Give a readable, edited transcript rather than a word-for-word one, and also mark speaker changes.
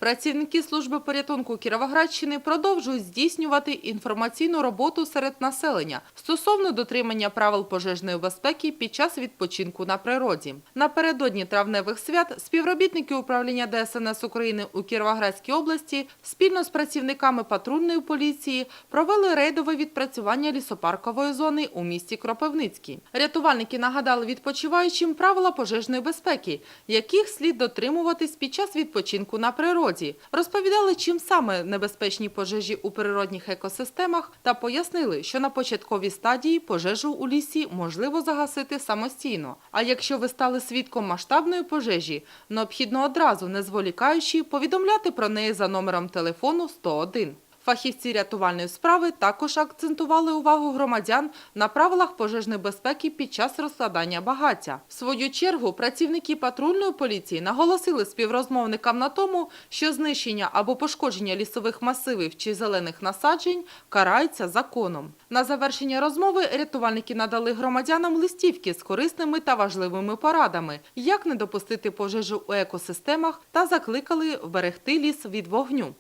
Speaker 1: Працівники служби порятунку Кіровоградщини продовжують здійснювати інформаційну роботу серед населення стосовно дотримання правил пожежної безпеки під час відпочинку на природі. Напередодні травневих свят співробітники управління ДСНС України у Кіровоградській області спільно з працівниками патрульної поліції провели рейдове відпрацювання лісопаркової зони у місті Кропивницький. Рятувальники нагадали відпочиваючим правила пожежної безпеки, яких слід дотримуватись під час відпочинку на природі. Розповідали, чим саме небезпечні пожежі у природних екосистемах та пояснили, що на початковій стадії пожежу у лісі можливо загасити самостійно. А якщо ви стали свідком масштабної пожежі, необхідно одразу, не зволікаючи, повідомляти про неї за номером телефону 101. Фахівці рятувальної справи також акцентували увагу громадян на правилах пожежної безпеки під час розкладання багаття. В свою чергу, працівники патрульної поліції наголосили співрозмовникам на тому, що знищення або пошкодження лісових масивів чи зелених насаджень карається законом. На завершення розмови рятувальники надали громадянам листівки з корисними та важливими порадами, як не допустити пожежу у екосистемах, та закликали вберегти ліс від вогню.